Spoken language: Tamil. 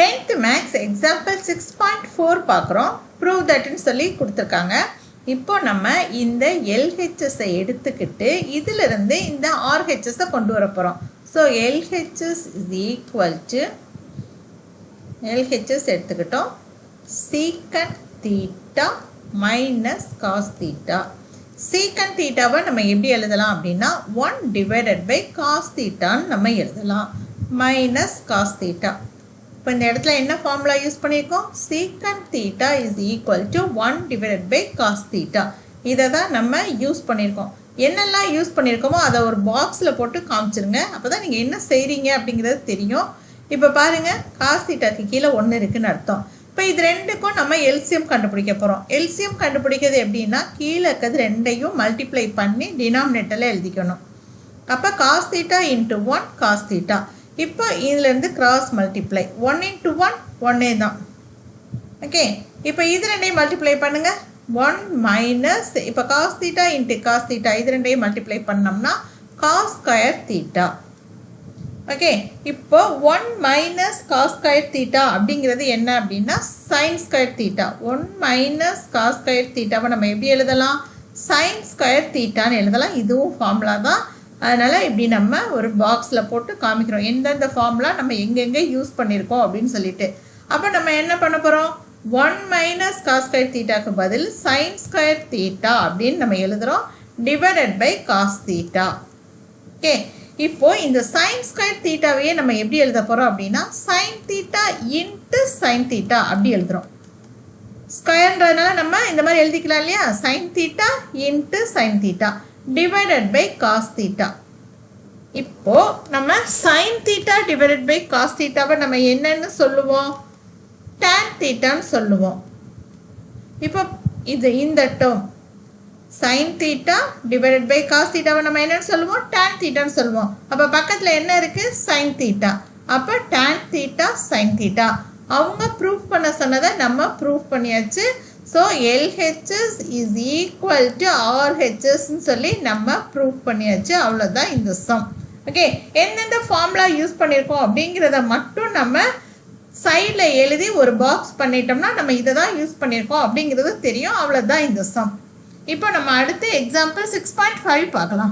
10th மேக்ஸ் எக்ஸாம்பிள் 6.4 பார்க்குறோம். ப்ரூவ் தட்னு சொல்லி கொடுத்துருக்காங்க. இப்போ நம்ம இந்த எல்ஹெச்எஸை எடுத்துக்கிட்டு இதிலிருந்து இந்த ஆர்ஹெச்எஸை கொண்டு வர போகிறோம். So LHS is equal to LHS எடுத்துக்கிட்டோம் சீக்கன் தீட்டா மைனஸ் காஸ் தீட்டா. சீக்கன் தீட்டாவை நம்ம எப்படி எழுதலாம் அப்படின்னா 1 டிவைடட் பை காஸ் தீட்டான்னு நம்ம எழுதலாம். Minus cos theta. இப்போ இந்த இடத்துல என்ன ஃபார்முலா யூஸ் பண்ணியிருக்கோம்? Secant theta is equal to 1 divided by cos theta. இதை தான் நம்ம யூஸ் பண்ணியிருக்கோம். என்னெல்லாம் யூஸ் பண்ணியிருக்கோமோ அதை ஒரு பாக்ஸில் போட்டு காமிச்சிருங்க. அப்போ தான் நீங்கள் என்ன செய்கிறீங்க அப்படிங்கிறது தெரியும். இப்போ பாருங்கள், காஸ் தீட்டாக்கு கீழே 1 இருக்குதுன்னு அர்த்தம். இப்போ இது ரெண்டுக்கும் நம்ம எல்சிஎம் கண்டுபிடிக்க போகிறோம். எல்சிஎம் கண்டுபிடிக்கிறது எப்படின்னா கீழே இருக்கிறது ரெண்டையும் மல்டிப்ளை பண்ணி டினாமினேட்டரில் எழுதிக்கணும். அப்போ cos theta into 1 cos theta. இப்போ இதுலேருந்து கிராஸ் மல்டிப்ளை 1 இன்ட்டு 1 ஒன்னே தான். ஓகே, இப்போ இது ரெண்டையும் மல்டிப்ளை பண்ணுங்கள். 1 மைனஸ் இப்போ cos theta into cos theta இது ரெண்டையும் மல்டிப்ளை பண்ணோம்னா காஸ் ஸ்கொயர் தீட்டா. ஓகே, இப்போ 1 மைனஸ் காஸ் ஸ்கொயர் தீட்டா அப்படிங்கிறது என்ன அப்படின்னா sine square theta. 1 minus cos square தீட்டாவை நம்ம எப்படி எழுதலாம்? சைன் ஸ்கொயர் தீட்டான்னு எழுதலாம். இதுவும் ஃபார்முலா தான். அதனால் இப்படி நம்ம ஒரு பாக்ஸில் போட்டு காமிக்கிறோம் எந்தெந்த ஃபார்முலா நம்ம எங்கெங்கே யூஸ் பண்ணியிருக்கோம் அப்படின்னு சொல்லிட்டு. அப்போ நம்ம என்ன பண்ண போகிறோம்? 1 மைனஸ் காஸ் ஸ்கொயர் தீட்டாக்கு பதில் சைன் ஸ்கொயர் தீட்டா அப்படின்னு நம்ம எழுதுகிறோம் divided by cos theta. Okay, இப்போ இந்த சைன் ஸ்கொயர் தீட்டாவையே நம்ம எப்படி எழுத போகிறோம் அப்படின்னா sine theta into sine theta அப்படி எழுதுகிறோம். ஸ்கொயர்ன்றதுனால நம்ம இந்த மாதிரி எழுதிக்கலாம் இல்லையா? Sine theta into sine theta divided by cos theta. இப்போ நம்ம sine theta divided by cos தீட்டாவை நம்ம என்னன்னு சொல்லுவோம்? டேன் தீட்டான்னு சொல்லுவோம். இப்போ இது இந்த term sine theta divided by cos தீட்டாவை நம்ம என்னன்னு சொல்லுவோம்? டேன் தீட்டான்னு சொல்லுவோம். அப்போ பக்கத்தில் என்ன இருக்குது? Sine theta. அப்போ டேன் தீட்டா சைன் தீட்டா. அவங்க ப்ரூஃப் பண்ண சொன்னதை நம்ம ப்ரூஃப் பண்ணியாச்சு. So LHS is equal to ஆர்ஹெச்எஸ்ன்னு சொல்லி நம்ம ப்ரூஃப் பண்ணியாச்சு. அவ்வளோதான் இந்த சம். ஓகே, எந்தெந்த ஃபார்முலா யூஸ் பண்ணியிருக்கோம் அப்படிங்கிறத மட்டும் நம்ம சைடில் எழுதி ஒரு பாக்ஸ் பண்ணிட்டோம்னா நம்ம இதை தான் யூஸ் பண்ணியிருக்கோம் அப்படிங்கிறது தெரியும். அவ்வளோதான் இந்த சம். இப்போ நம்ம அடுத்து எக்ஸாம்பிள் 6.5 பார்க்கலாம்.